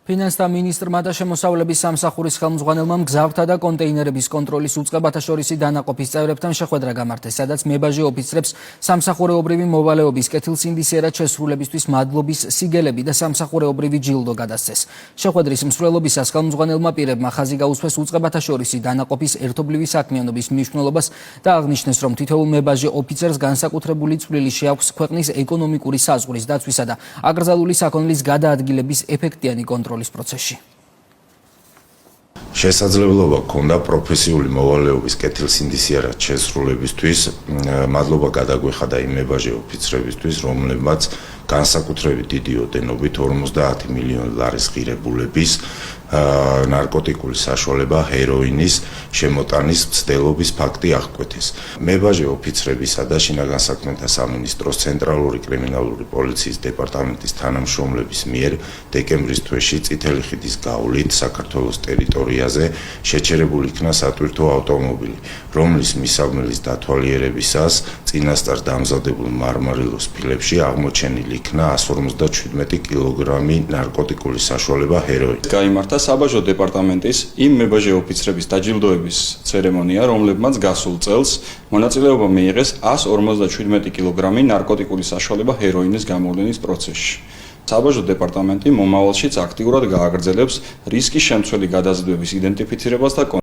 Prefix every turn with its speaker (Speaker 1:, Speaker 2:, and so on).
Speaker 1: ფინანსთა მინისტრმა და შემოსავლების სამსახურის ხელმძღვანელმა მგზავრთა და კონტეინერების კონტროლის უწყებათა შორისი დანაყოფის წევრებთან შეხვედრა გამართეს, სადაც მებაჟე ოფიცრებს სამსახურეობრივი მოვალეობის კეთილსინდისიერად შესრულებისთვის მადლობის სიგელები და სამსახურეობრივი ჯილდო გადასცეს. შეხვედრის მსვლელობისას ხელმძღვანელმა პირებმა ხაზი გაუსვეს უწყებათა შორისი დანაყოფის ერთობლივი საქმიანობის მნიშვნელობას და აღნიშნეს, რომ თითოეულ მებაჟე ოფიცერს განსაკუთრებული წვლილი შეაქვს ქვეყნის ეკონომიკური საზღვრის დაცვისა და აკრძალული საქონლის გადაადგილების ეფექტიანი კონტროლის პროცესში.
Speaker 2: შესაძლებლობა ჰქონდა პროფესიული მოვალეობის კეთილსინდისიერად შესრულებისთვის მადლობა გადაგვეხადა იმ მებაჟე ოფიცრებისთვის, რომლებმაც განსაკუთრებით დიდი ოდენობით 50 მილიონი ლარის ღირებულების ნარკოტიკული საშუალება ჰეროინის შემოტანის მცდელობის ფაქტი აღკვეთეს. მებაჟე ოფიცრებისა და შინაგან საქმეთა სამინისტროს ცენტრალური კრიმინალური პოლიციის დეპარტამენტის თანამშრომლების მიერ დეკემბრის თვეში წითელი ხიდის გავლით საქართველოს ტერიტორიაზე შეჩერებული იქნა სატვირთო ავტომობილი, რომლის მისამელის დათვალიერებისას წინასწარ დამზადებულ მარმარილოს ფილებში აღმოჩენილი იქნა 157 კილოგრამი ნარკოტიკული საშუალება ჰეროინი.
Speaker 3: გაიმართა საბაჟო დეპარტამენტის იმ მებაჟე ოფიცრების დაჯილდოების ცერემონია, რომლებმაც გასულ წელს მონაწილეობა მიიღეს 157 კილოგრამი ნარკოტიკული საშუალება ჰეროინის გამოვლენის პროცესში. საბაჟო დეპარტამენტი მომავალშიც აქტიურად გააგრძელებს რისკის შემცველი გადაზიდვების იდენტიფიცირებას და